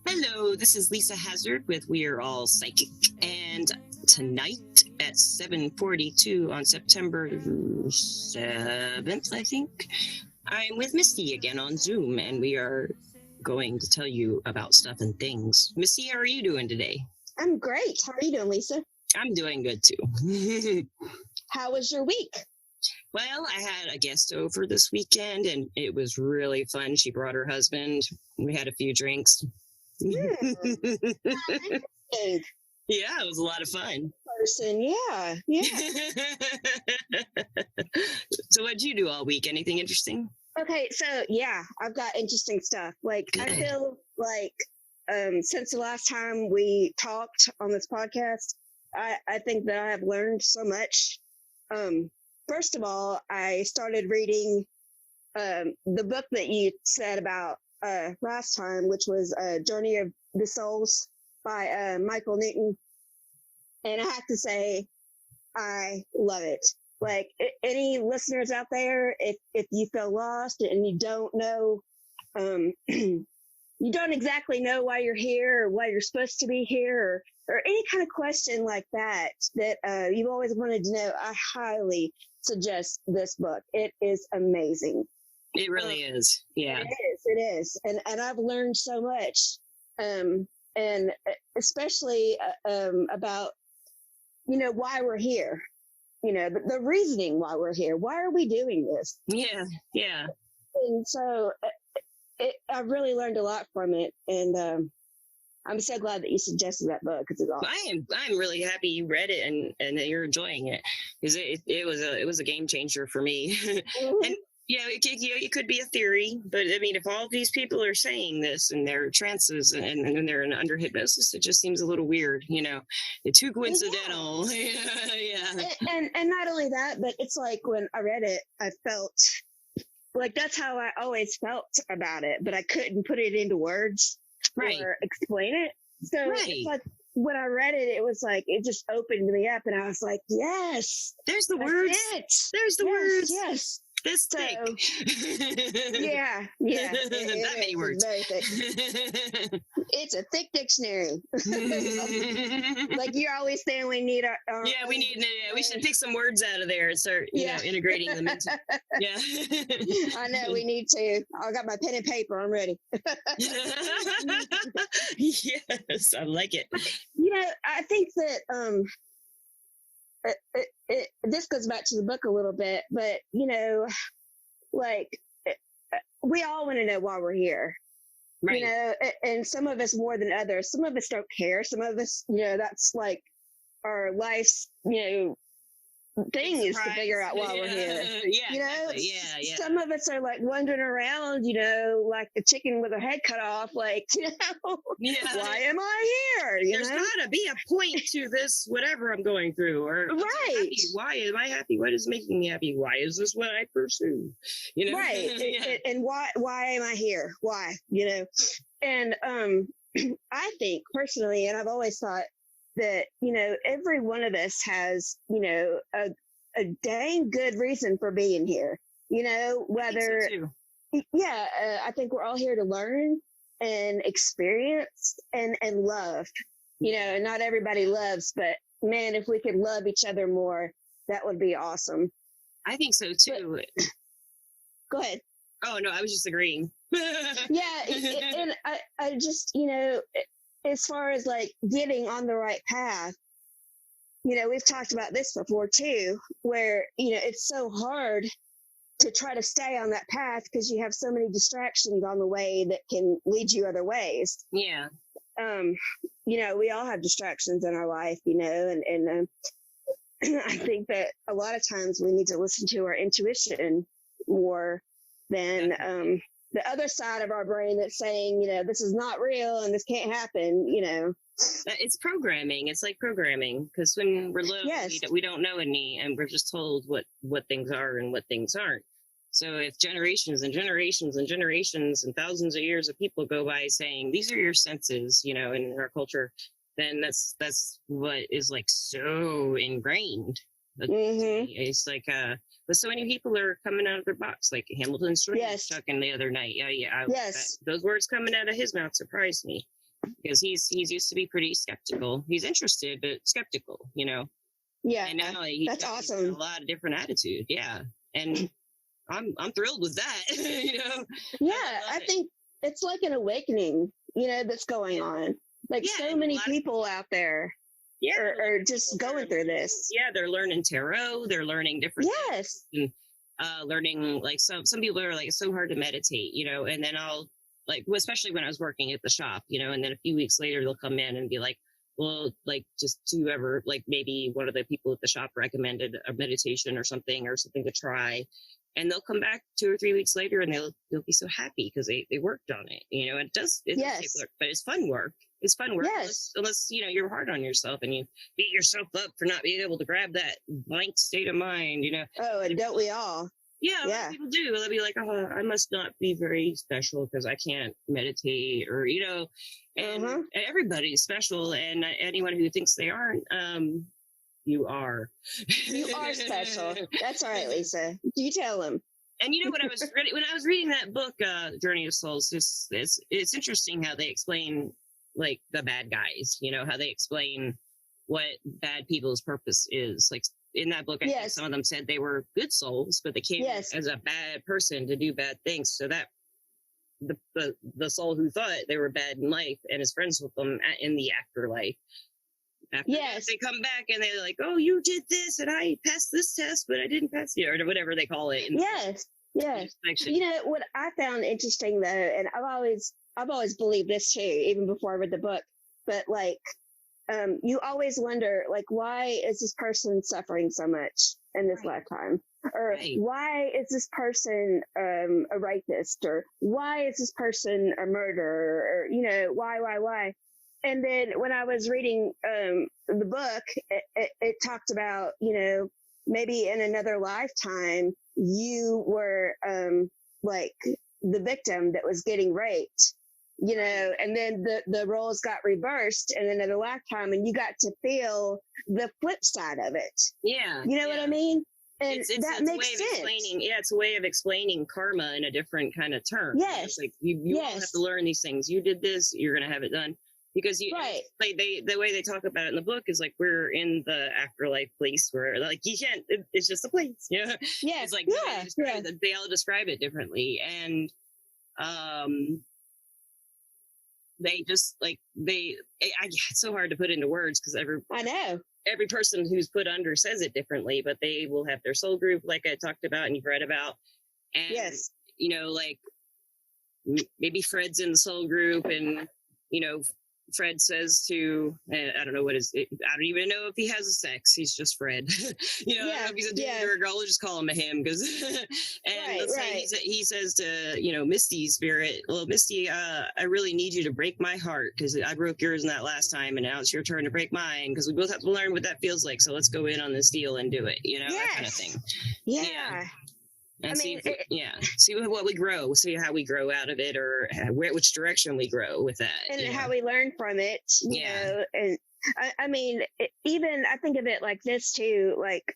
Hello, this is Lisa Hazard with We're All Psychic, and tonight at 7:42 on September 7th, I think, I'm with Misty again on Zoom, and we are going to tell you about stuff and things. Misty, how are you doing today? I'm great. How are you doing, Lisa? I'm doing good too. How was your week? Well, I had a guest over this weekend, and it was really fun. She brought her husband. We had a few drinks. Hey, Yeah, it was a lot of fun. person. Yeah. So what'd you do all week? Anything interesting? Okay, so yeah, I've got interesting stuff. Like I Good. feel like since the last time we talked on this podcast, I think that I have learned so much. First of all, I started reading the book that you said about last time, which was Journey of the Souls by Michael Newton. And I have to say, I love it. Like any listeners out there, if you feel lost and you don't know, you don't exactly know why you're here or why you're supposed to be here or any kind of question like that, that you've always wanted to know, I highly suggest this book. It is amazing. It really is. Yeah. It is. And I've learned so much. And especially about, why we're here, the reasoning why we're here. Why are we doing this? Yeah. Yeah. And so I've really learned a lot from it. And I'm so glad that you suggested that book because it's awesome. I'm really happy you read it and that you're enjoying it because it was a game changer for me. And yeah, it could be a theory, but I mean, if all of these people are saying this and they're trances and they're under hypnosis, it just seems a little weird, It's too coincidental. Yeah. And not only that, but it's like when I read it, I felt like that's how I always felt about it, but I couldn't put it into words or explain it. So it's like when I read it, it was like it just opened me up, and I was like, "Yes, there's the words. There's the words. Yes." This thick. Yeah. That many words. Very thick. It's a thick dictionary. Like you're always saying, we need our yeah, we should pick some words out of there and start, integrating them into. Yeah. I know we need to. I got my pen and paper. I'm ready. Yes, I like it. I think that this goes back to the book a little bit, but we all want to know why we're here, right? And some of us more than others. Some of us don't care. Some of us, that's like our life's, thing is to figure out why we're here. Yeah, exactly. Some of us are like wandering around, like the chicken with her head cut off, like, why am I here? There's gotta be a point to this, whatever I'm going through, or right. Why am I happy? What is making me happy? Why is this what I pursue? Right. And why am I here? Why? And I think personally, and I've always thought that, every one of us has, a dang good reason for being here, whether, I think we're all here to learn and experience and love, and not everybody loves, but man, if we could love each other more, that would be awesome. I think so too. But, go ahead. Oh no, I was just agreeing. And I just, as far as like getting on the right path, we've talked about this before too, where, it's so hard to try to stay on that path because you have so many distractions on the way that can lead you other ways. Yeah. We all have distractions in our life, and I think that a lot of times we need to listen to our intuition more than, the other side of our brain that's saying, this is not real and this can't happen, It's programming. It's like programming, because when we're little, we don't know any, and we're just told what things are and what things aren't. So if generations and generations and generations and thousands of years of people go by saying, these are your senses, in our culture, then that's what is like so ingrained. Mm-hmm. It's like, but so many people are coming out of their box, like Hamilton's talking the other night. Yeah. Those words coming out of his mouth surprised me. because he's used to be pretty skeptical. He's interested, but skeptical, Yeah. And now that's awesome. A lot of different attitude. Yeah. And I'm thrilled with that, Yeah. I think it's like an awakening, that's going on. Like so many people out there are just going through this. Yeah. They're learning tarot. They're learning different things. And, learning like some people are like, it's so hard to meditate, and then I'll like, especially when I was working at the shop, and then a few weeks later they'll come in and be like, well, like just whoever, like maybe one of the people at the shop recommended a meditation or something to try. And they'll come back 2 or 3 weeks later and they'll be so happy because they worked on it. It does take work, but it's fun work. It's fun work. Yes. Unless you're hard on yourself and you beat yourself up for not being able to grab that blank state of mind, Oh, and don't we all? Yeah, a lot of people do. They'll be like, oh, I must not be very special because I can't meditate, or, and everybody's special. And anyone who thinks they aren't, you are. You are special. That's all right, Lisa. You tell them. And when I was reading that book, Journey of Souls, it's interesting how they explain like the bad guys, how they explain what bad people's purpose is. Like in that book, I think some of them said they were good souls, but they came as a bad person to do bad things. So that the soul who thought they were bad in life and is friends with them in the afterlife. After that, they come back and they're like, oh, you did this and I passed this test, but I didn't pass it, or whatever they call it. Yes. What I found interesting though, and I've always believed this too, even before I read the book, but like, you always wonder, like, why is this person suffering so much in this lifetime? Or why is this person a rapist? Or why is this person a murderer? Or, why? And then when I was reading the book, it talked about, maybe in another lifetime, you were like the victim that was getting raped. And then the roles got reversed in another lifetime and you got to feel the flip side of it. Yeah. You know what I mean? And it's that makes sense. It's a way of explaining karma in a different kind of term. Yes. It's like you all have to learn these things. You did this, you're going to have it done. Because the way they talk about it in the book is like, we're in the afterlife place where like, you can't, it's just a place. Yeah. Yeah. It's like, they all describe it differently. And, they just like it's so hard to put into words because every person who's put under says it differently, but they will have their soul group like I talked about and you've read about. And, like maybe Fred's in the soul group and, Fred says to, I don't know what is it. I don't even know if he has a sex. He's just Fred. I don't know if he's a dude or a girl. We'll just call him a him because. And he says to Misty's spirit, well, Misty, I really need you to break my heart because I broke yours in that last time, and now it's your turn to break mine because we both have to learn what that feels like. So let's go in on this deal and do it. That kind of thing. Yeah. And see what we grow, see how we grow out of it, or which direction we grow with that, and how we learn from it. You know, and I mean, even I think of it like this too. Like,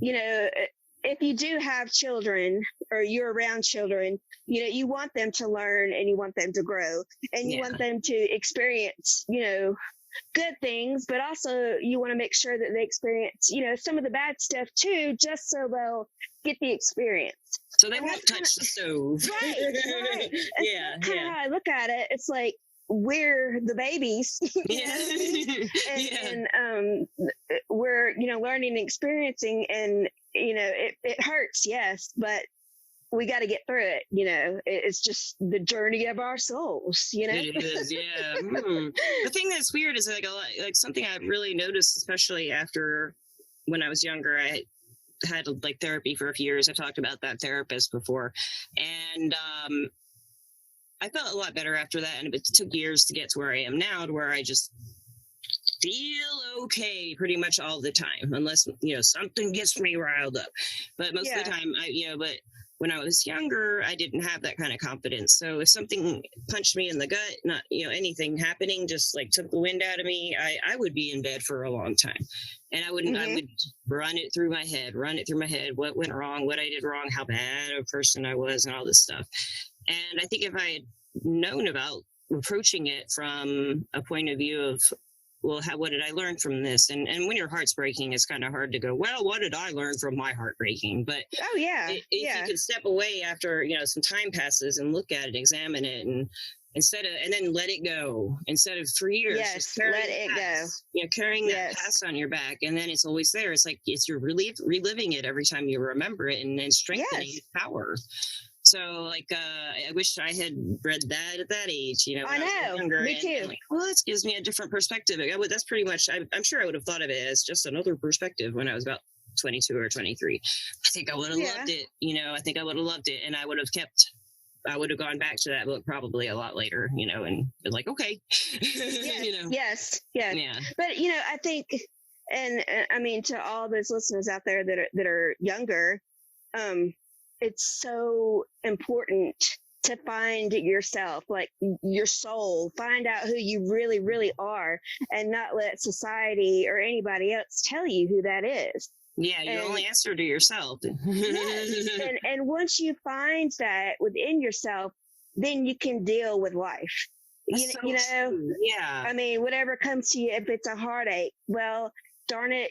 if you do have children or you're around children, you want them to learn and you want them to grow and you want them to experience, good things, but also you want to make sure that they experience, some of the bad stuff too, just so they'll get the experience. So they won't touch the stove. Right. That's kind of how I look at it. It's like we're the babies. And we're, learning and experiencing, and, it hurts, yes, but we got to get through it. It's just the journey of our souls, It is, yeah. The thing that's weird is like something I've really noticed, especially after when I was younger, I had like therapy for a few years. I've talked about that therapist before. And I felt a lot better after that. And it took years to get to where I am now, to where I just feel okay pretty much all the time, unless, something gets me riled up. But most of the time, but when I was younger, I didn't have that kind of confidence. So if something punched me in the gut, not, anything happening, just like took the wind out of me, I would be in bed for a long time. And I would run it through my head, what went wrong, what I did wrong, how bad a person I was, and all this stuff. And I think if I had known about approaching it from a point of view of, well, what did I learn from this? And when your heart's breaking, it's kind of hard to go, well, what did I learn from my heart breaking? But if you can step away after, some time passes and look at it, examine it, and then let it go instead of for years. Yes, let it go. Carrying that past on your back, and then it's always there. It's like you're reliving it every time you remember it, and then strengthening its power. So, I wish I had read that at that age, when I was younger. Me too. And well, this gives me a different perspective. That's pretty much, I'm sure I would have thought of it as just another perspective when I was about 22 or 23. I think I would have loved it. I think I would have loved it, and I would have gone back to that book probably a lot later, and been like, okay. Yes. Yeah. But, I think, and I mean, to all those listeners out there that are younger, it's so important to find yourself, like your soul, find out who you really, really are, and not let society or anybody else tell you who that is. Yeah, you only answer to yourself. And once you find that within yourself, then you can deal with life. True. Yeah. I mean, whatever comes to you, if it's a heartache, well, darn it,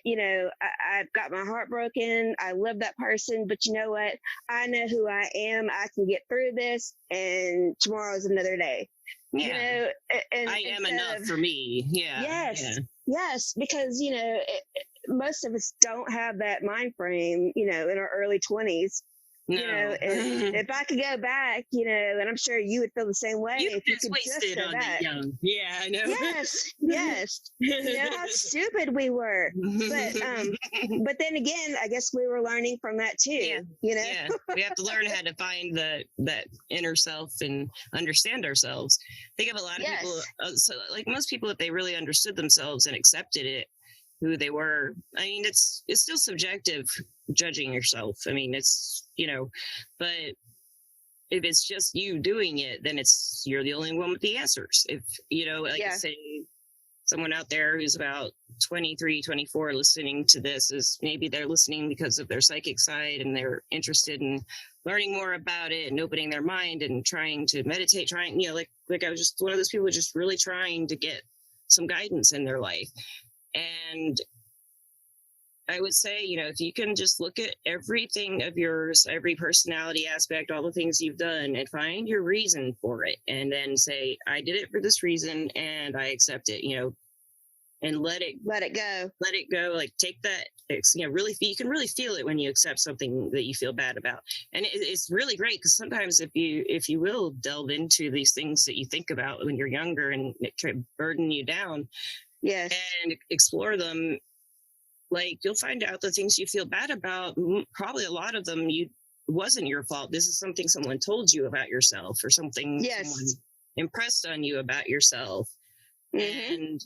I've got my heart broken. I love that person, but you know what? I know who I am. I can get through this, and tomorrow's another day. Yeah. And I am enough for me. Yeah. Yes, because most of us don't have that mind frame, in our early 20s. No. If I could go back, and I'm sure you would feel the same way. If you could just go back. Yeah, I know. Yes. How stupid we were. But then again, I guess we were learning from that too. Yeah. We have to learn how to find that inner self and understand ourselves. I think of a lot of people, so like most people, if they really understood themselves and accepted it, who they were. I mean, it's still subjective judging yourself. I mean, it's, but if it's just you doing it, then you're the only one with the answers. If, say someone out there who's about 23, 24 listening to this is maybe they're listening because of their psychic side and they're interested in learning more about it and opening their mind and trying to meditate, like I was just one of those people just really trying to get some guidance in their life. And I would say, if you can just look at everything of yours, every personality aspect, all the things you've done, and find your reason for it, and then say, I did it for this reason and I accept it, and let it go. Like take that, really, you can really feel it when you accept something that you feel bad about. And it's really great because sometimes if you will delve into these things that you think about when you're younger and it can burden you down, and explore them, like you'll find out the things you feel bad about, probably a lot of them wasn't your fault. This is something someone told you about yourself, or something someone impressed on you about yourself. And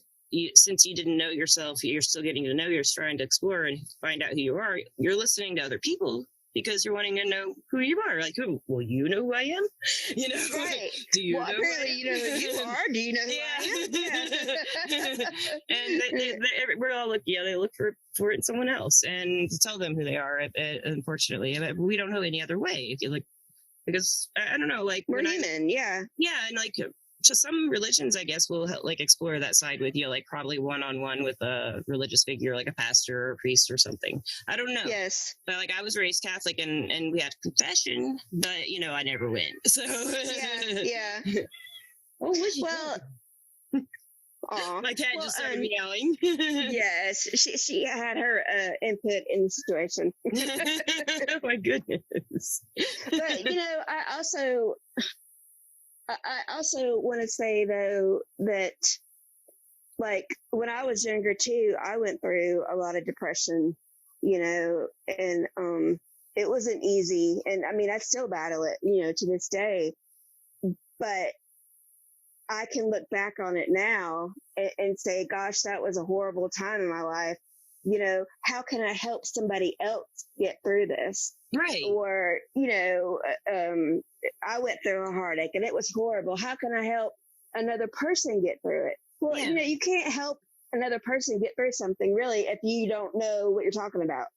since you didn't know yourself, you're still getting to know, you're trying to explore and find out who you are. You're listening to other people because you're wanting to know who you are. Like, well, you know who I am? Right. Do you know apparently you know who you are. Do you know who I am? And we're all they look for it in someone else and to tell them who they are, unfortunately. We don't know any other way. If you look, because I don't know, like we're human. Yeah. And like just some religions, I guess, will like explore that side with you, like probably one-on-one with a religious figure, like a pastor or a priest or something. I don't know. Yes. But like I was raised Catholic and we had confession, but I never went. So yeah. Oh, well. Aww. My cat just started meowing. Yes, she had her input in the situation. Oh my goodness. But I also want to say though that like when I was younger too, I went through a lot of depression, and it wasn't easy. And I mean, I still battle it, to this day, but I can look back on it now and say, gosh, that was a horrible time in my life. How can I help somebody else get through this? Right. Or, I went through a heartache and it was horrible. How can I help another person get through it? Well, you can't help another person get through something really if you don't know what you're talking about.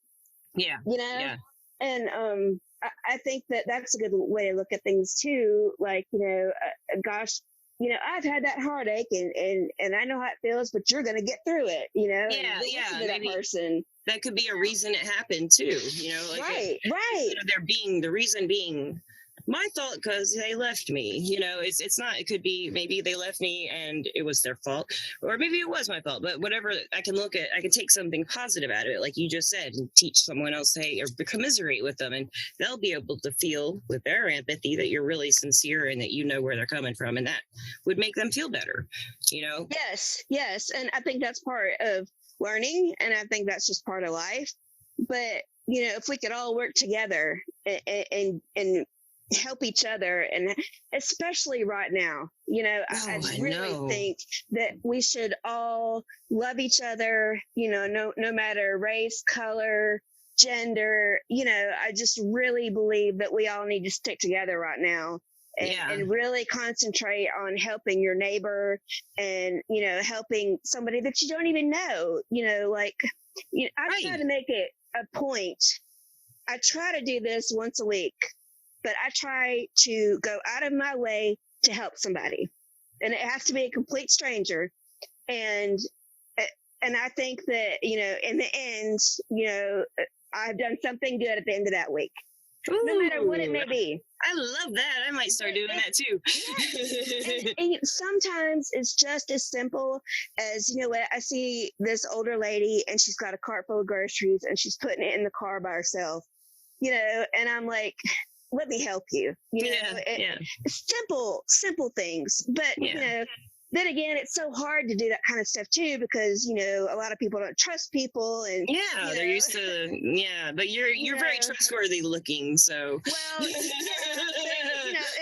Yeah. Yeah. And I think that that's a good way to look at things too. Like, gosh, I've had that heartache and I know how it feels, but you're going to get through it, Yeah. To that person. That could be a reason it happened too, like right. The reason being my fault because they left me. It's not. It could be maybe they left me and it was their fault, or maybe it was my fault. But whatever, I can take something positive out of it, like you just said, and teach someone else, or commiserate with them, and they'll be able to feel with their empathy that you're really sincere and that you know where they're coming from, and that would make them feel better. Yes, and I think that's part of learning, and I think that's just part of life. But if we could all work together and help each other, and especially right now, I really think that we should all love each other, no matter race, color, gender. I just really believe that we all need to stick together right now and really concentrate on helping your neighbor and helping somebody that you don't even know. I try to make it a point. I try to do this once a week, but I try to go out of my way to help somebody, and it has to be a complete stranger. And I think that, in the end, I've done something good at the end of that week. Ooh, no matter what it may be. I love that. I might start doing that too. and sometimes it's just as simple as, I see this older lady and she's got a cart full of groceries and she's putting it in the car by herself, and I'm like, let me help you. Simple things. But, then again, it's so hard to do that kind of stuff too, because, a lot of people don't trust people, and they're used to, but you're very trustworthy looking. So, well,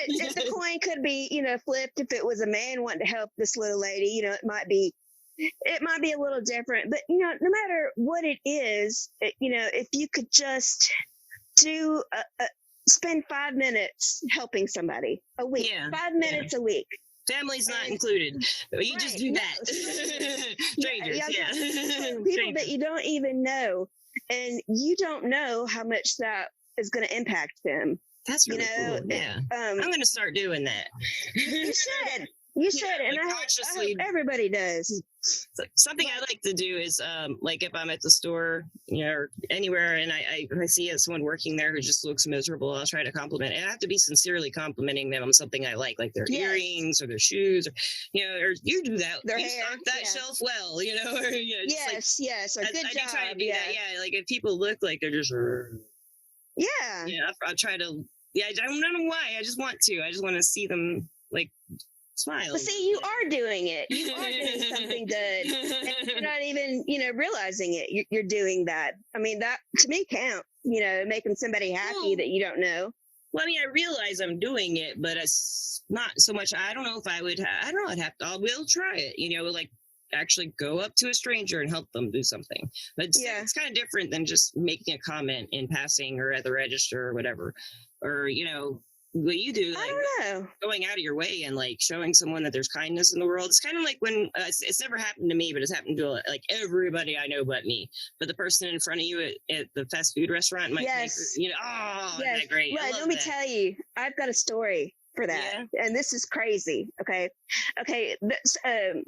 if the coin could be, flipped, if it was a man wanting to help this little lady, it might be a little different, but, no matter what it is, if you could just do spend 5 minutes helping somebody a week, 5 minutes a week. Family's not included. You just do that. Strangers, people that you don't even know, and you don't know how much that is going to impact them. That's really cool. Yeah, I'm going to start doing that. You should, and I hope everybody does. Something I like to do is, like if I'm at the store, or anywhere, and I see someone working there who just looks miserable, I'll try to compliment. And I have to be sincerely complimenting them on something I like their earrings or their shoes, or you do that. Their you hair, stock that shelf well, or yes, or good job. I try to do that. Yeah, like if people look like they're just I'll try to. I don't know why. I just want to see them smile. Well, see, you are doing it. You are doing something good. And you're not even, realizing it. You're doing that. I mean, that to me counts, making somebody happy that you don't know. Well, I mean, I realize I'm doing it, but it's not so much. I don't know if I would, I don't know. I will try it, actually go up to a stranger and help them do something. But it's kind of different than just making a comment in passing or at the register or whatever. Or, what you do, I don't know, going out of your way and showing someone that there's kindness in the world. It's kind of like when it's never happened to me, but it's happened to everybody I know but me. But the person in front of you at the fast food restaurant might make, isn't that great? Well, let me tell you, I've got a story for that, and this is crazy. Okay.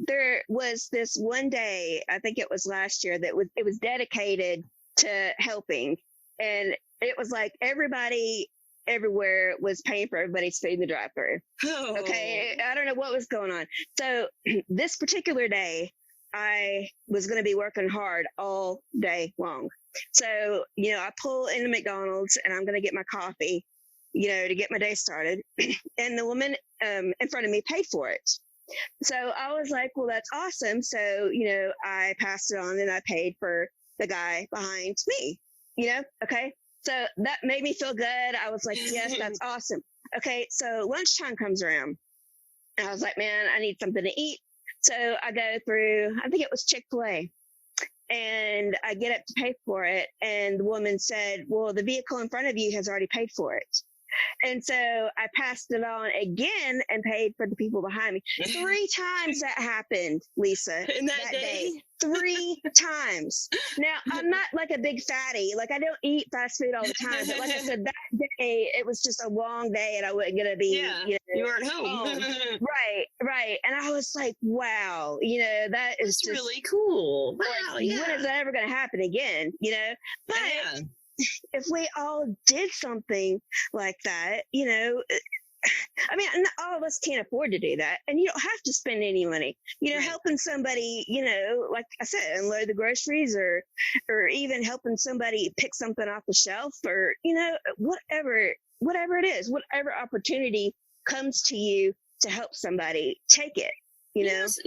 There was this one day, I think it was last year, it was dedicated to helping, and it was like everybody everywhere was paying for everybody's food in the drive-thru. Oh. Okay, I don't know what was going on. So this particular day, I was going to be working hard all day long. So, I pull into McDonald's and I'm going to get my coffee, to get my day started. And the woman in front of me paid for it. So I was like, well, that's awesome. So, I passed it on and I paid for the guy behind me, okay. So that made me feel good. I was like, yes, that's awesome. Okay, so lunchtime comes around. And I was like, man, I need something to eat. So I go through, I think it was Chick-fil-A. And I get up to pay for it. And the woman said, well, the vehicle in front of you has already paid for it. And so I passed it on again and paid for the people behind me. 3 times that happened, Lisa, in that day. 3 times. Now, I'm not like a big fatty. Like, I don't eat fast food all the time. But like I said, that day, it was just a long day and I wasn't going to be, you weren't home. Right. And I was like, wow, that's just really cool. Wow, like, when is that ever going to happen again? But if we all did something like that, I mean, all of us can't afford to do that. And you don't have to spend any money, helping somebody, like I said, unload the groceries or even helping somebody pick something off the shelf or, whatever it is, whatever opportunity comes to you to help somebody, take it.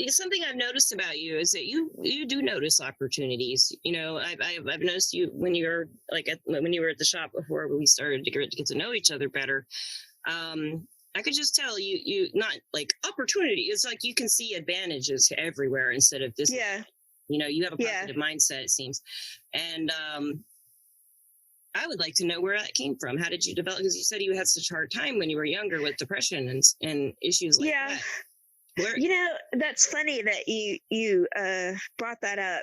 Something I've noticed about you is that you do notice opportunities. I've noticed you when you were when you were at the shop before we started to get to know each other better. I could just tell you not like opportunity. It's like you can see advantages everywhere instead of this. Yeah. You have a positive mindset, it seems. And I would like to know where that came from. How did you develop? Because you said you had such a hard time when you were younger with depression and issues like that. That's funny that you brought that up.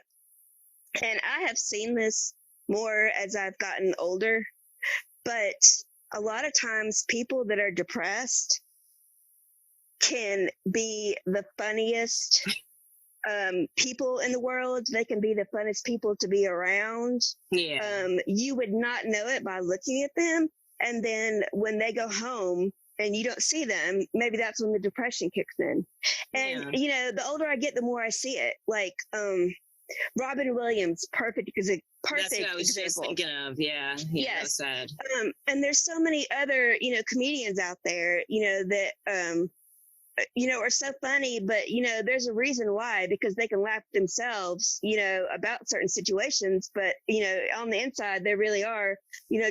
And I have seen this more as I've gotten older, but a lot of times people that are depressed can be the funniest people in the world. They can be the funnest people to be around. Yeah. You would not know it by looking at them. And then when they go home, and you don't see them, maybe that's when the depression kicks in. And, the older I get, the more I see it. Like, Robin Williams, perfect example. That's what I was just thinking of. Yeah. Yes. Sad. And there's so many other, comedians out there, that, are so funny, but, there's a reason why, because they can laugh themselves, about certain situations, but, on the inside, they really are,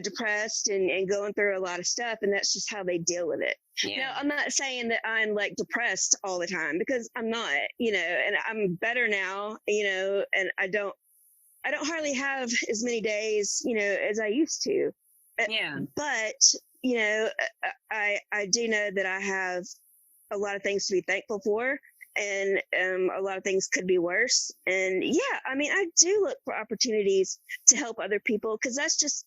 depressed and going through a lot of stuff. And that's just how they deal with it. Yeah. Now, I'm not saying that I'm like depressed all the time, because I'm not, and I'm better now, and I don't hardly have as many days, as I used to. Yeah. But, I do know that I have a lot of things to be thankful for, and a lot of things could be worse. And I mean, I do look for opportunities to help other people, because that's just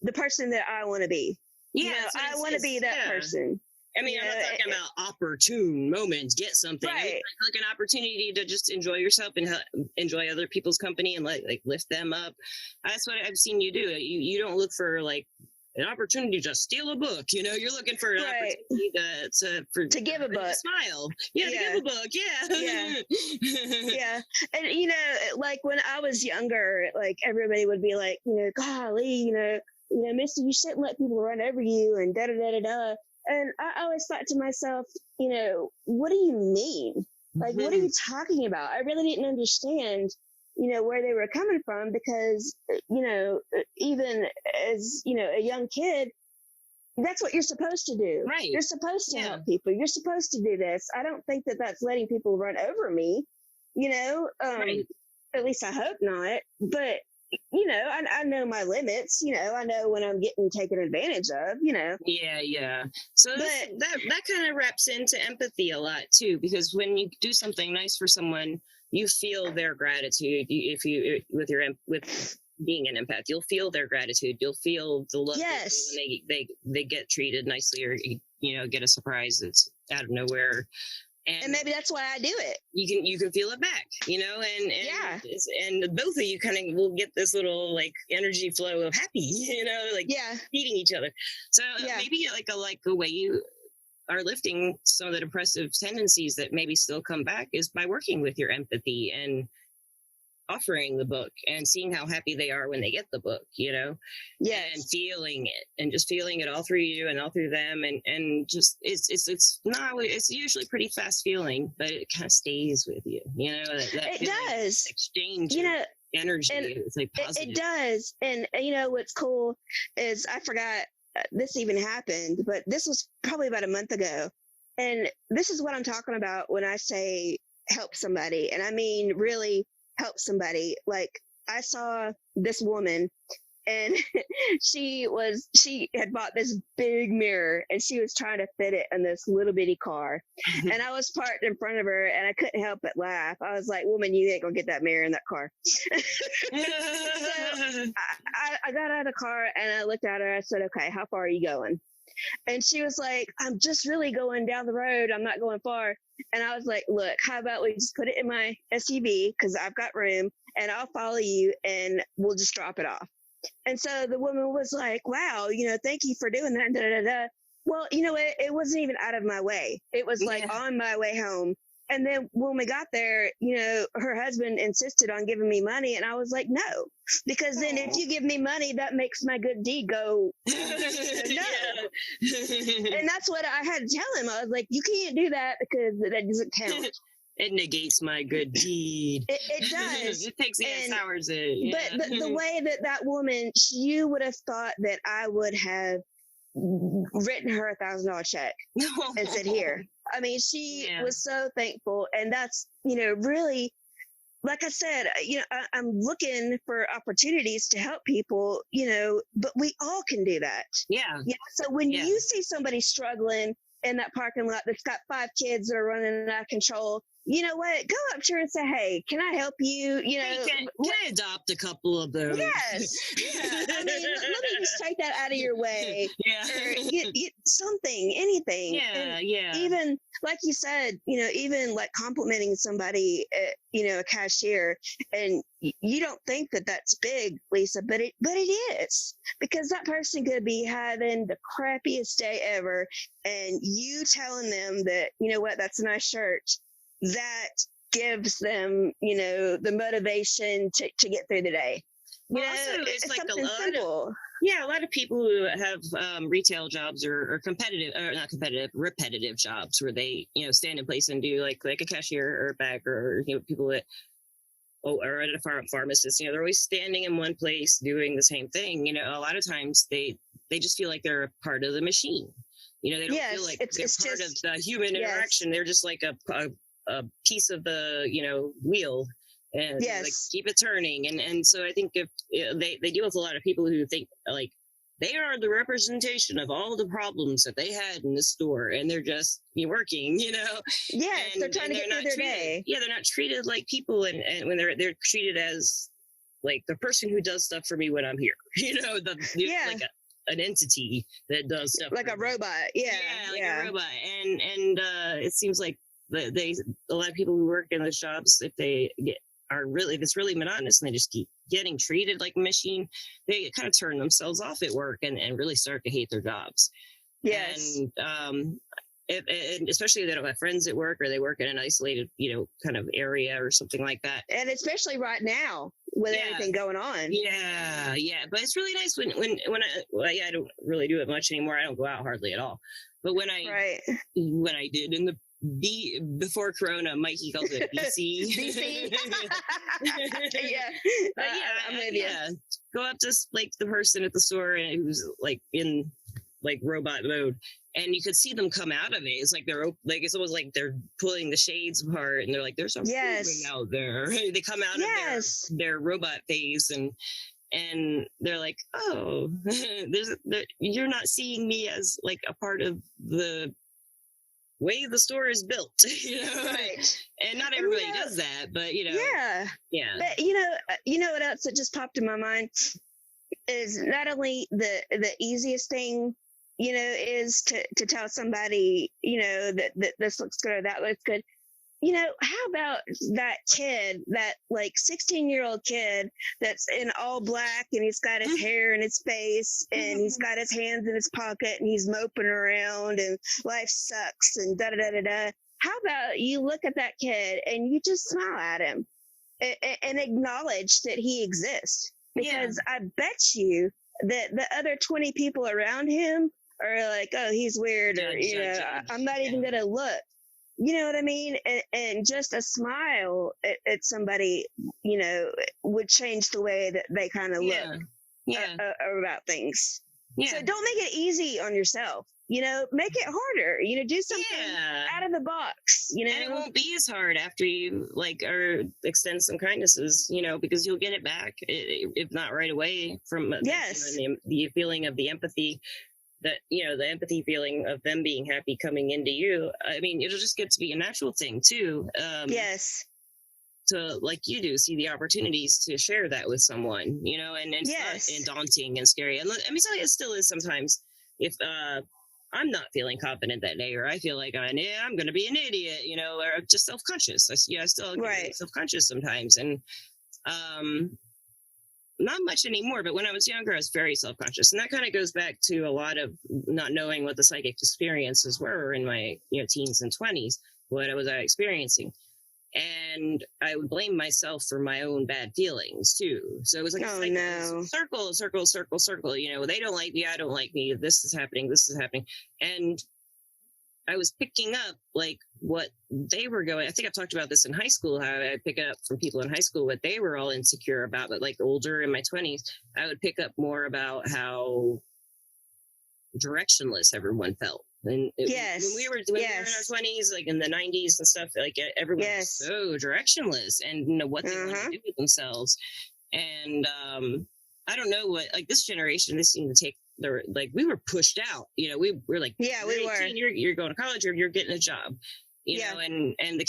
the person that I want to be. I want to be that person. I mean, I'm not talking about opportune moments, get something. Right. I mean, like an opportunity to just enjoy yourself and enjoy other people's company and like lift them up. That's what I've seen you do. You don't look for like an opportunity to steal a book. You're looking for an opportunity to give a book. Smile. Yeah, to give a book. Yeah. Yeah. And, like when I was younger, like everybody would be like, golly, Misty, you shouldn't let people run over you and da-da-da-da-da. And I always thought to myself, what do you mean? Like, what are you talking about? I really didn't understand, where they were coming from, because, even as, a young kid, that's what you're supposed to do. Right. You're supposed to help people. You're supposed to do this. I don't think that that's letting people run over me, right. At least I hope not. But, I know my limits, I know when I'm getting taken advantage of, Yeah. So that kind of wraps into empathy a lot too, because when you do something nice for someone, you feel their gratitude. With being an empath, you'll feel their gratitude. You'll feel the love when they get treated nicely, or get a surprise that's out of nowhere. And maybe that's why I do it. You can feel it back, and both of you kind of will get this little like energy flow of happy, feeding each other. So maybe like a way you are lifting some of the depressive tendencies that maybe still come back is by working with your empathy and offering the book and seeing how happy they are when they get the book, and feeling it and just feeling it all through you and all through them. And just, it's usually pretty fast feeling, but it kind of stays with you, that it does exchange energy. It's like positive. It does. And what's cool is I forgot this even happened, but this was probably about a month ago. And this is what I'm talking about when I say help somebody. And I mean, really help somebody. Like, I saw this woman and she had bought this big mirror, and she was trying to fit it in this little bitty car. And I was parked in front of her, and I couldn't help but laugh. I was like, woman, you ain't gonna get that mirror in that car. So I got out of the car, and I looked at her. I said, okay, how far are you going? And she was like, I'm just really going down the road. I'm not going far. And I was like, look, how about we just put it in my SUV, because I've got room, and I'll follow you, and we'll just drop it off. And so the woman was like, wow, thank you for doing that. Da, da, da. Well, it wasn't even out of my way. It was like on my way home. And then when we got there, her husband insisted on giving me money. And I was like, no, because then if you give me money, that makes my good deed go, no. And that's what I had to tell him. I was like, you can't do that because that doesn't count. It negates my good deed. It does. It takes hours. But the way that woman, you would have thought that I would have written her $1,000 check and said, here. I mean, she was so thankful. And that's, really, like I said, I'm looking for opportunities to help people, but we all can do that. Yeah. So when you see somebody struggling in that parking lot that's got 5 kids that are running out of control, you know what? Go up to her and say, hey, can I help you? Hey, can I adopt a couple of those? Yes. Yeah. I mean, let me just take that out of your way. Or something, anything. Yeah. Even, like you said, even like complimenting somebody, a cashier, and you don't think that that's big, Lisa, but it is, because that person could be having the crappiest day ever, and you telling them that, that's a nice shirt, that gives them, the motivation to get through the day. Well, also, it's like something simple. A lot of people who have retail jobs or repetitive jobs where they, stand in place and do like a cashier or a bagger, or, people that, or at a pharmacist, they're always standing in one place doing the same thing. A lot of times they just feel like they're a part of the machine. They don't feel like they're part of the human interaction. They're just like a piece of the, wheel, and like keep it turning. And so I think if they deal with a lot of people who think like they are the representation of all the problems that they had in the store, and they're just working, Yes, they're trying to get through their day. Yeah, they're not treated like people, and when they're treated as like the person who does stuff for me when I'm here, like an entity that does stuff like a robot. A robot. And it seems like a lot of people who work in those jobs, if it's really monotonous and they just keep getting treated like a machine, they kind of turn themselves off at work and really start to hate their jobs. Yes. And especially if they don't have friends at work, or they work in an isolated, kind of area or something like that. And especially right now with everything going on. Yeah. But it's really nice when I don't really do it much anymore. I don't go out hardly at all. But when I did in the before Corona, Mikey calls it BC. BC. I'm with you. Go up to like the person at the store who's like in like robot mode, and you could see them come out of it. It's like it's almost like they're pulling the shades apart, and they're like, "There's something out there." They come out of their robot phase, and they're like, "Oh, you're not seeing me as like a part of the way the store is built," Right? And not everybody does that, but yeah. But what else that just popped in my mind is not only the easiest thing, is to tell somebody, that this looks good or that looks good. How about that kid, that like 16-year-old kid that's in all black, and he's got his hair in his face, and he's got his hands in his pocket, and he's moping around, and life sucks, and da da da da da. How about you look at that kid and you just smile at him and acknowledge that he exists? Because I bet you that the other 20 people around him are like, oh, he's weird, or I'm not even gonna look. You know what I mean? And just a smile at somebody, would change the way that they kind of look about things. Yeah. So don't make it easy on yourself. make it harder, do something out of the box, And it won't be as hard after you or extend some kindnesses, because you'll get it back, if not right away from the feeling of the empathy that, the empathy feeling of them being happy coming into you. I mean, it'll just get to be a natural thing too. Yes. To, like you do, see the opportunities to share that with someone, and it's not daunting and scary. And I mean, so it still is sometimes if I'm not feeling confident that day, or I feel like I'm going to be an idiot, or just self-conscious. I still get self-conscious sometimes. And not much anymore, but when I was younger, I was very self-conscious. And that kind of goes back to a lot of not knowing what the psychic experiences were in my teens and 20s, what was I experiencing. And I would blame myself for my own bad feelings too. So it was like circle. They don't like me, I don't like me. This is happening. And I was picking up what they were going. I think I've talked about this in high school, how I pick up from people in high school what they were all insecure about. But older in my 20s, I would pick up more about how directionless everyone felt. And when we were in our 20s, in the 90s and stuff, everyone was so directionless and what they want to do with themselves. And I don't know what this generation, they seem to take we were pushed out. We were we were. You're going to college or you're getting a job. And the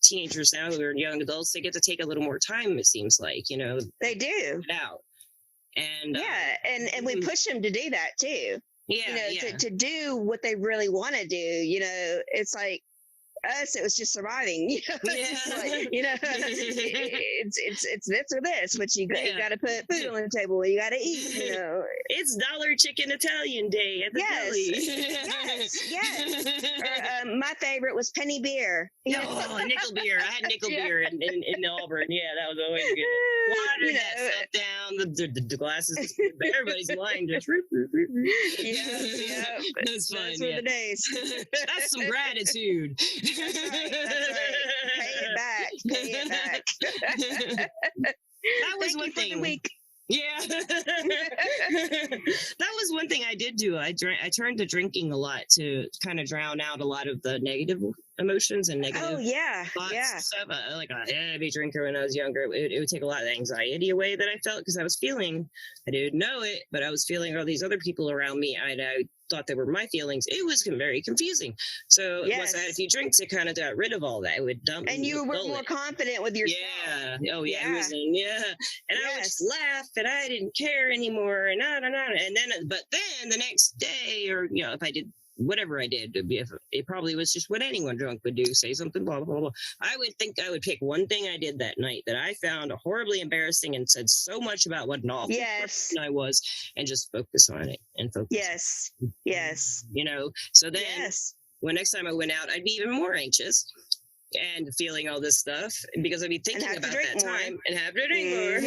teenagers now who are young adults, they get to take a little more time. It seems like they do out. And and we push them to do that too. To do what they really want to do. It's like us, it was just surviving. It's this or this, but you got to put food on the table. You got to eat. It's Dollar Chicken Italian Day at the deli. Yes. Or, my favorite was penny beer. Nickel beer. I had nickel beer in Auburn. Yeah, that was always good. Water that stuff down. The glasses. Everybody's lying. Just that's fun. Those were the days. That's some gratitude. That's right. Pay it back. That was one thing. Yeah. That was one thing I did do. I turned to drinking a lot to kind of drown out a lot of the negative emotions and negative thoughts and stuff. Like a heavy drinker when I was younger. It would take a lot of anxiety away that I felt, because I was feeling, I didn't know it, but I was feeling all these other people around me. I thought they were my feelings. It was very confusing. So once I had a few drinks, it kind of got rid of all that. It would dump. And you were more confident with yourself. Yeah. Oh yeah. And I would just laugh, and I didn't care anymore. And but then the next day, or if I did whatever I did, it probably was just what anyone drunk would do, say something, blah, blah, blah. I would think I would pick one thing I did that night that I found horribly embarrassing and said so much about what an awful person I was, and just focus on it and focus. Yes. So then when next time I went out, I'd be even more anxious and feeling all this stuff, because I'd be thinking about that time and have to drink more.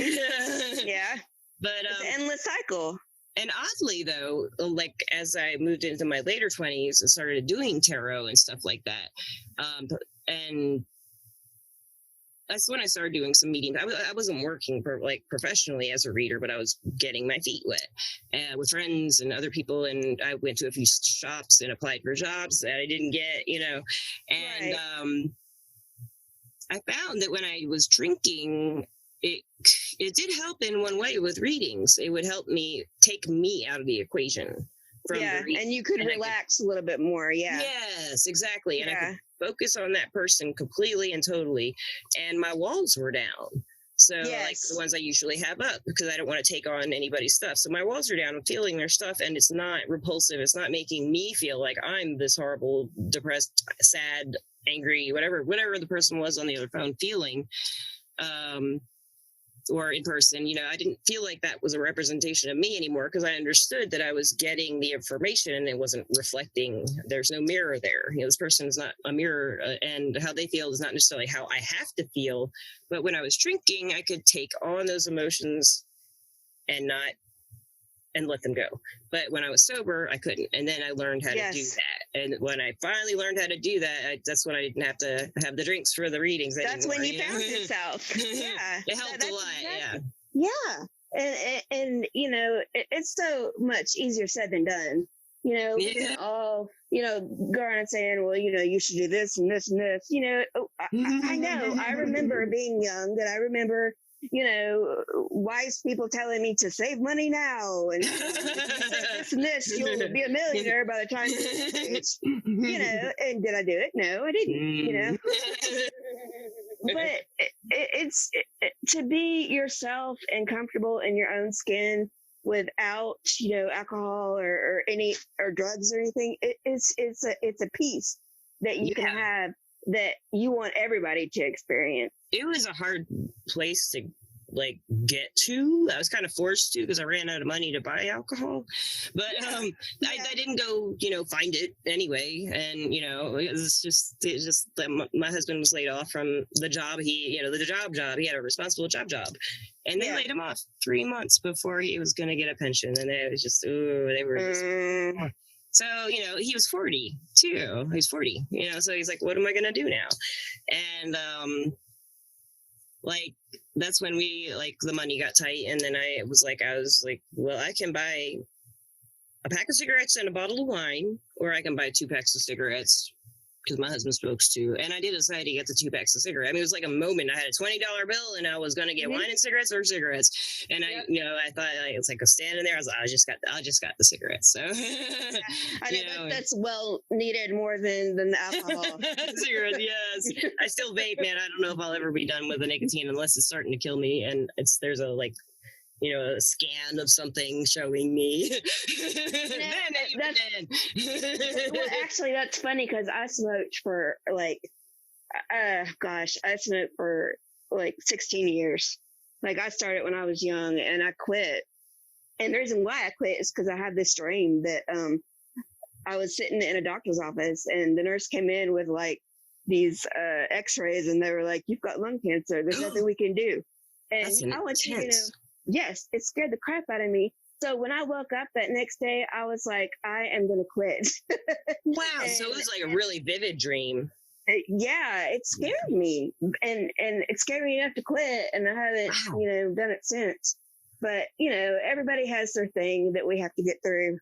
Yeah. But it's an endless cycle. And oddly, though, as I moved into my later 20s and started doing tarot and stuff like that, and that's when I started doing some meetings. I wasn't working professionally as a reader, but I was getting my feet wet with friends and other people. And I went to a few shops and applied for jobs that I didn't get, And I found that when I was drinking, it did help in one way with readings. It would help me take me out of the equation. And you could relax a little bit more. Yes, exactly. And I could focus on that person completely and totally. And my walls were down. So like the ones I usually have up, because I don't want to take on anybody's stuff. So my walls are down. I'm feeling their stuff, and it's not repulsive. It's not making me feel like I'm this horrible, depressed, sad, angry, whatever the person was on the other phone feeling. Or in person, I didn't feel like that was a representation of me anymore, because I understood that I was getting the information and it wasn't reflecting. There's no mirror there. This person is not a mirror, and how they feel is not necessarily how I have to feel. But when I was drinking, I could take on those emotions and let them go. But when I was sober, I couldn't. And then I learned how to do that. And when I finally learned how to do that, that's when I didn't have to have the drinks for the readings that's anymore. When you found yourself. It helped a lot. And it's so much easier said than done. Yeah. all, go around saying, well, you should do this and this and this. I know. I remember being young, and I remember, wise people telling me to save money now, and if you say this and this, you'll be a millionaire by the time and did I do it? No, I didn't, but it's to be yourself and comfortable in your own skin without alcohol or drugs or anything. It's a piece that you can have that you want everybody to experience. It was a hard place to get to. I was kind of forced to because I ran out of money to buy alcohol, but I didn't go find it anyway. And it's just my husband was laid off from the job he had a responsible job, and they laid him off 3 months before he was going to get a pension, and it was just they were just so he was 40 too. He's 40, so he's like, what am I going to do now? And that's when we the money got tight, and then I was like, well, I can buy a pack of cigarettes and a bottle of wine, or I can buy 2 packs of cigarettes because my husband smokes too. And I did decide to get the 2 packs of cigarettes. I mean, it was like a moment. I had a $20 bill, and I was going to get wine and cigarettes or cigarettes. And I thought it's like a standing there. I was like, I just got the cigarettes. So I know that's well needed more than the alcohol. Cigarettes, yes. I still vape, man. I don't know if I'll ever be done with the nicotine unless it's starting to kill me. And there's a a scan of something showing me. Well, actually, that's funny because I smoked for I smoked for 16 years. I started when I was young, and I quit. And the reason why I quit is because I had this dream that I was sitting in a doctor's office, and the nurse came in with these X-rays, and they were like, "You've got lung cancer. There's nothing we can do." And I went to, yes, it scared the crap out of me. So when I woke up that next day, I was like, I am going to quit. Wow. So it was a really vivid dream. Yeah, it scared me. And it scared me enough to quit. And I haven't, done it since. But, everybody has their thing that we have to get through.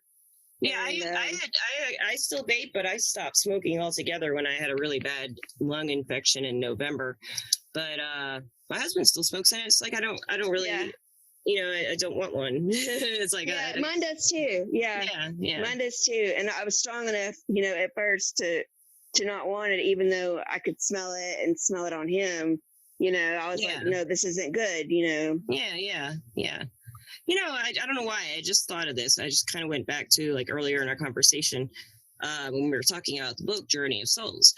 Yeah, and, I still vape, but I stopped smoking altogether when I had a really bad lung infection in November. But my husband still smokes, and it's I don't really... Yeah. I don't want one. It's mine does too. Yeah. Mine does too. And I was strong enough, at first to not want it, even though I could smell it and smell it on him. I was like, no, this isn't good. Yeah. I don't know why. I just thought of this. I just kind of went back to earlier in our conversation when we were talking about the book Journey of Souls.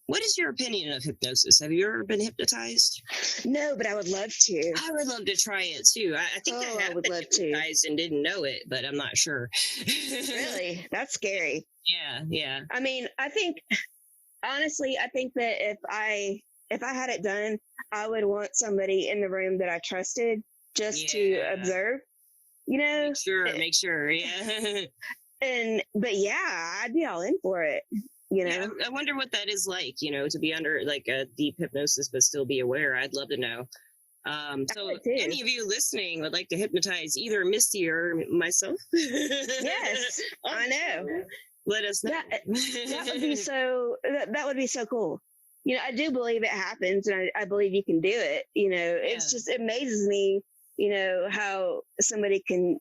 What is your opinion of hypnosis? Have you ever been hypnotized? No, but I would love to. I would love to try it too. I think I would love hypnotized and didn't know it, but I'm not sure. Really? That's scary. Yeah. I mean, honestly, I think that if I had it done, I would want somebody in the room that I trusted just to observe, Make sure. Yeah. But I'd be all in for it, Yeah, I wonder what that is like, to be under a deep hypnosis, but still be aware. I'd love to know. So if any of you listening would like to hypnotize either Misty or myself. Yes, I know. Let us know. That would be that would be so cool. I do believe it happens, and I believe you can do it. It's just, it amazes me, how somebody can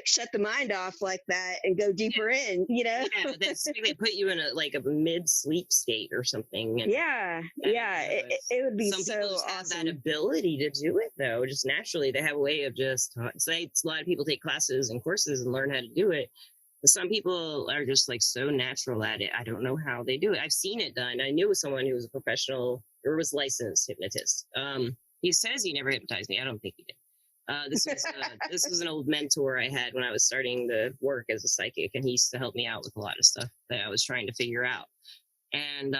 shut the mind off like that and go deeper in, Yeah, they put you in a mid-sleep state or something. And, it would be some so people just awesome. have that ability to do it, though. Just naturally, they have a way of just, a lot of people take classes and courses and learn how to do it. But some people are just so natural at it. I don't know how they do it. I've seen it done. I knew someone who was a professional or was licensed hypnotist. He says he never hypnotized me. I don't think he did. This was an old mentor I had when I was starting to work as a psychic, and he used to help me out with a lot of stuff that I was trying to figure out. And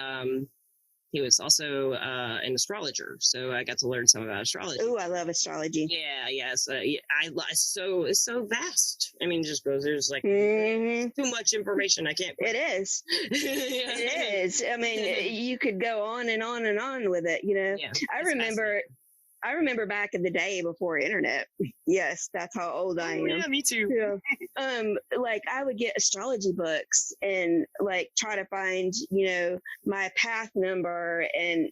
he was also an astrologer, so I got to learn some about astrology. Oh, I love astrology. Yeah. So it's so vast. I mean, just goes. There's too much information. I can't. It is. It is. I mean, you could go on and on and on with it. Yeah, I remember I remember back in the day before internet. Yes, that's how old I am. Yeah, me too. Yeah. Like I would get astrology books and like try to find, my path number. And,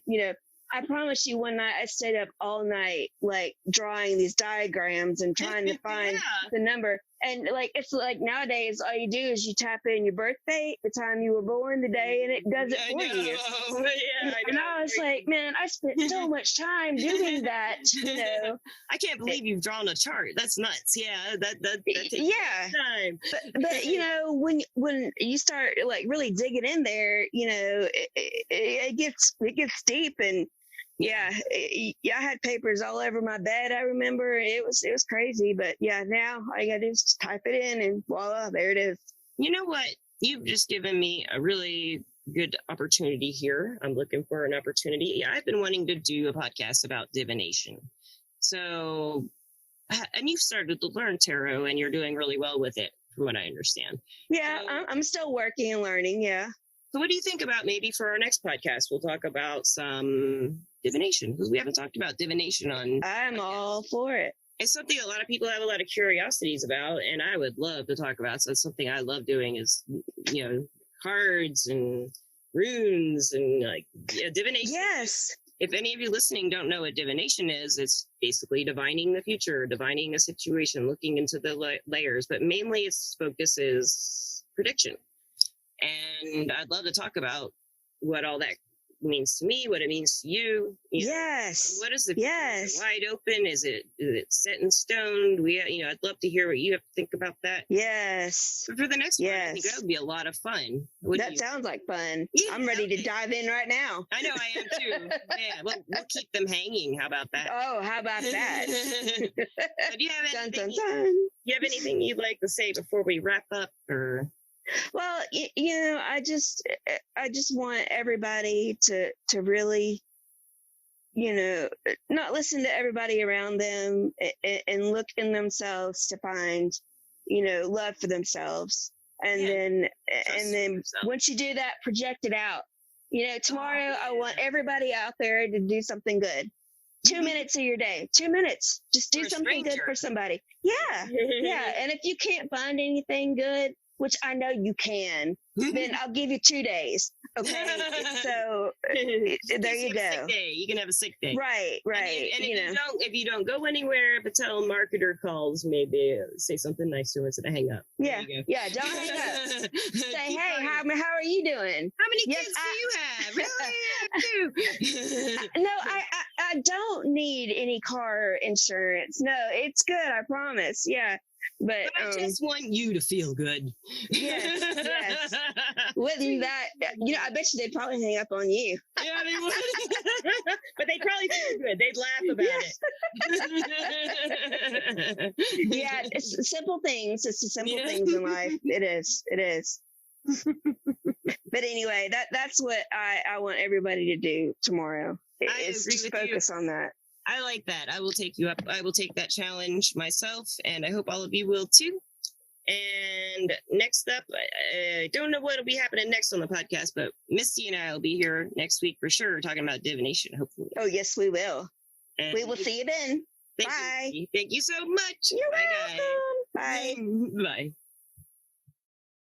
I promise you one night I stayed up all night, like drawing these diagrams and trying to find the number. And like, it's like nowadays, all you do is you tap in your birth date, the time you were born, the day, and it does it for you. Yeah, and I was like, man, I spent so much time doing that. I can't believe you've drawn a chart. That's nuts. Yeah, that takes time. But when you start like really digging in there, it gets deep. And yeah, I had papers all over my bed. I remember it was crazy, but yeah, now all you gotta do is just type it in and voila, there it is. You know what? You've just given me a really good opportunity here. I'm looking for an opportunity. Yeah, I've been wanting to do a podcast about divination. So, and you've started to learn tarot and you're doing really well with it, from what I understand. Yeah, so, I'm still working and learning. Yeah. So what do you think about maybe for our next podcast, we'll talk about some divination, because we haven't talked about divination on. I'm all for it. It's something a lot of people have a lot of curiosities about, and I would love to talk about. So it's something I love doing is, cards and runes and like divination. Yes. If any of you listening don't know what divination is, it's basically divining the future, divining a situation, looking into the layers, but mainly its focus is prediction. And I'd love to talk about what all that means to me, what it means to you. Yes. What is the future? Is it wide open? Is it set in stone? I'd love to hear what you have to think about that. Yes. But for the next one, I think that would be a lot of fun. That sounds like fun. Yeah, I'm ready to dive in right now. I know I am too. Yeah, we'll keep them hanging. How about that? Oh, how about that? Do you have anything you'd like to say before we wrap up, or? Well, I just want everybody to really, not listen to everybody around them and look in themselves to find, love for themselves. And then once you do that, project it out. Tomorrow I want everybody out there to do something good. 2 minutes of your day, 2 minutes, just do something good for somebody. Yeah. Yeah. And if you can't find anything good, which I know you can, then I'll give you 2 days. Okay. So there you go. Sick day. You can have a sick day. Right. And if you don't go anywhere, if a telemarketer calls, maybe say something nice to him instead of hang up. Yeah. Yeah. Don't hang up. Say, hey, how are you doing? How many kids do you have? Really? No, I don't need any car insurance. No, it's good. I promise. Yeah. But I just want you to feel good. Yes. Wouldn't that, I bet you they'd probably hang up on you. Yeah, they would. But they'd probably feel good. They'd laugh about it. Yeah, it's simple things. It's the simple things in life. It is. But anyway, that's what I want everybody to do tomorrow. Is just focus on that. I like that. I will take you up. I will take that challenge myself, and I hope all of you will too. And next up, I don't know what will be happening next on the podcast, but Misty and I will be here next week for sure, talking about divination, hopefully. Oh, yes, we will. And we will see you then. Bye. Thank you so much. You're welcome. Bye. Bye.